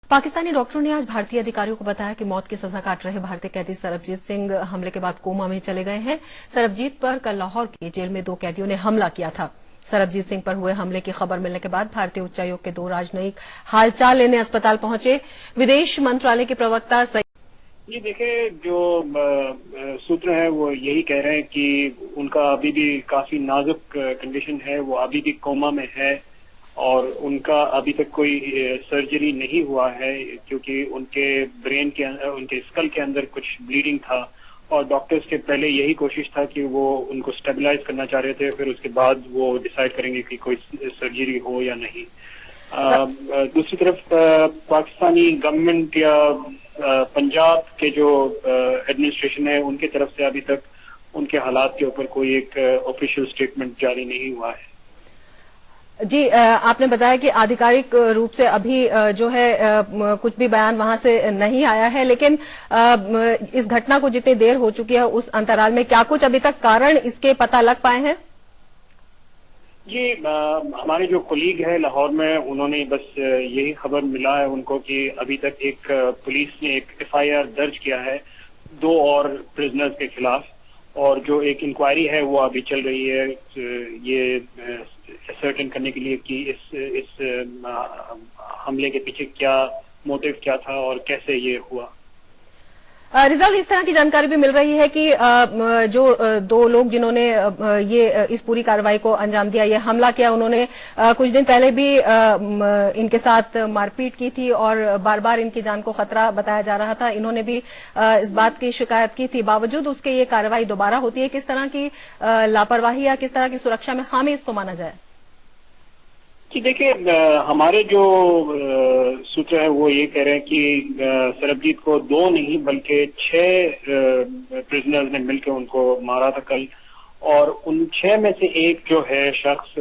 पाकिस्तानी डॉक्टरों ने आज भारतीय अधिकारियों को बताया कि मौत की सजा काट रहे भारतीय कैदी सरबजीत सिंह हमले के बाद कोमा में चले गए हैं। सरबजीत पर कल लाहौर की जेल में 2 कैदियों ने हमला किया था। सरबजीत सिंह पर हुए हमले की खबर मिलने के बाद भारतीय उच्चायोग के 2 राजनयिक हालचाल लेने अस्पताल पहुंचे। विदेश मंत्रालय के प्रवक्ता ये देखिए, जो सूत्र है वो यही कह रहे हैं कि उनका अभी भी काफी नाजुक कंडीशन है, वो अभी भी कोमा में है और उनका अभी तक कोई सर्जरी नहीं हुआ है क्योंकि उनके ब्रेन के उनके स्कल के अंदर कुछ ब्लीडिंग था और डॉक्टर्स के पहले यही कोशिश था कि वो उनको स्टेबलाइज करना चाह रहे थे, फिर उसके बाद वो डिसाइड करेंगे कि कोई सर्जरी हो या नहीं। दूसरी तरफ पाकिस्तानी गवर्नमेंट या पंजाब के जो एडमिनिस्ट्रेशन है उनकी तरफ से अभी तक उनके हालात के ऊपर कोई एक ऑफिशियल स्टेटमेंट जारी नहीं हुआ है। जी, आपने बताया कि आधिकारिक रूप से अभी जो है कुछ भी बयान वहां से नहीं आया है, लेकिन इस घटना को जितनी देर हो चुकी है उस अंतराल में क्या कुछ अभी तक कारण इसके पता लग पाए हैं? ये हमारे जो कोलीग है लाहौर में, उन्होंने बस यही खबर मिला है उनको कि अभी तक एक पुलिस ने एक FIR दर्ज किया है 2 और प्रिजनर्स के खिलाफ और जो एक इंक्वायरी है वो अभी चल रही है ये सर्टेन करने के लिए कि इस हमले के पीछे क्या मोटिव क्या था और कैसे ये हुआ। रिजल्ट इस तरह की जानकारी भी मिल रही है कि जो 2 लोग जिन्होंने ये इस पूरी कार्रवाई को अंजाम दिया, ये हमला किया, उन्होंने कुछ दिन पहले भी इनके साथ मारपीट की थी और बार बार इनकी जान को खतरा बताया जा रहा था। इन्होंने भी इस बात की शिकायत की थी, बावजूद उसके ये कार्रवाई दोबारा होती है। किस तरह की लापरवाही या किस तरह की सुरक्षा में खामी इसको माना जाए? कि देखिए, हमारे जो सूत्र है वो ये कह रहे हैं कि सरबजीत को 2 नहीं बल्कि 6 प्रिजनर्स ने मिलकर उनको मारा था कल और उन 6 में से एक जो है शख्स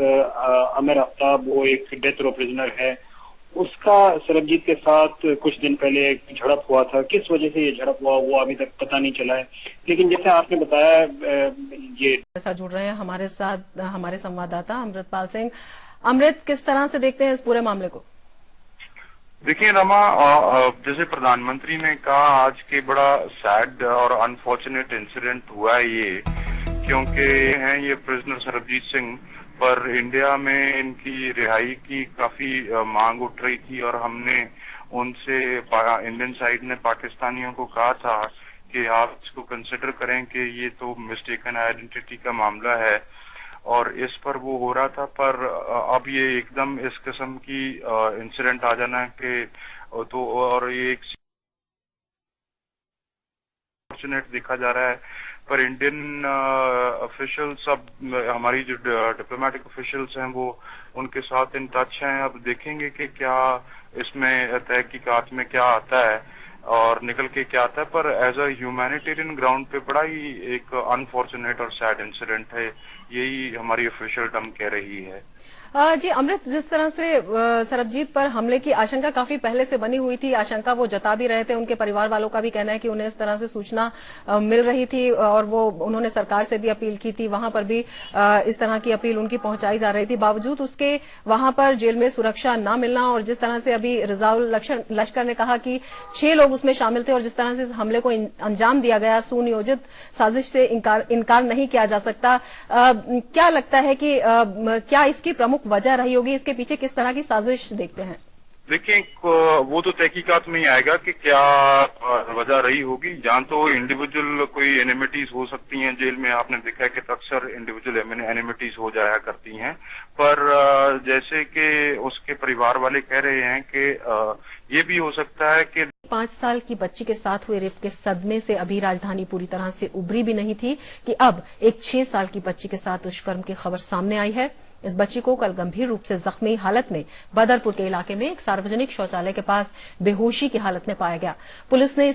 आमिर आफ्ताब, वो एक डेथ रो प्रिजनर है। उसका सरबजीत के साथ कुछ दिन पहले एक झड़प हुआ था। किस वजह से ये झड़प हुआ वो अभी तक पता नहीं चला है, लेकिन जैसे आपने बताया ये ऐसा जुड़ रहे हैं हमारे साथ हमारे संवाददाता अमृतपाल सिंह। अमृत, किस तरह से देखते हैं इस पूरे मामले को? देखिए रमा, जैसे प्रधानमंत्री ने कहा, आज के बड़ा सैड और अनफॉर्चुनेट इंसिडेंट हुआ है ये, क्योंकि हैं ये प्रिजनर सरबजीत सिंह पर इंडिया में इनकी रिहाई की काफी मांग उठ रही थी और हमने उनसे इंडियन साइड ने पाकिस्तानियों को कहा था कि आप इसको कंसिडर करें कि ये तो मिस्टेकन आइडेंटिटी का मामला है और इस पर वो हो रहा था। पर अब ये एकदम इस किस्म की इंसिडेंट आ जाना कि तो और ये एक फॉर्चुनेट देखा जा रहा है। पर इंडियन ऑफिशियल्स, अब हमारी जो डिप्लोमेटिक ऑफिशियल्स हैं वो उनके साथ इन टच हैं। अब देखेंगे कि क्या इसमें तहकीकात में क्या आता है और निकल के क्या आता है। पर एज अ ह्यूमैनिटेरियन ग्राउंड पे बड़ा ही एक अनफॉर्चुनेट और सैड इंसिडेंट है, यही हमारी ऑफिशियल टर्म कह रही है। जी अमृत, जिस तरह से सरबजीत पर हमले की आशंका काफी पहले से बनी हुई थी, आशंका वो जता भी रहे थे, उनके परिवार वालों का भी कहना है कि उन्हें इस तरह से सूचना मिल रही थी और वो उन्होंने सरकार से भी अपील की थी, वहां पर भी इस तरह की अपील उनकी पहुंचाई जा रही थी। बावजूद उसके वहां पर जेल में सुरक्षा न मिलना और जिस तरह से अभी रिजाउल लश्कर ने कहा कि 6 लोग उसमें शामिल थे और जिस तरह से इस हमले को अंजाम दिया गया, सुनियोजित साजिश से इनकार नहीं किया जा सकता। क्या लगता है कि क्या इसकी प्रमुख वजह रही होगी? इसके पीछे किस तरह की साजिश देखते हैं? देखिए, वो तो तहकीकात में ही आएगा कि क्या वजह रही होगी। जहाँ तो इंडिविजुअल कोई एनिमिटीज हो सकती हैं जेल में, आपने देखा है कि अक्सर इंडिविजुअल एनिमिटीज हो जाया करती हैं। पर जैसे कि उसके परिवार वाले कह रहे हैं कि ये भी हो सकता है कि 5 साल की बच्ची के साथ हुए रेप के सदमे से अभी राजधानी पूरी तरह से उभरी भी नहीं थी कि अब एक 6 साल की बच्ची के साथ दुष्कर्म की खबर सामने आई है। इस बच्ची को कल गंभीर रूप से जख्मी हालत में बदरपुर के इलाके में एक सार्वजनिक शौचालय के पास बेहोशी की हालत में पाया गया। पुलिस ने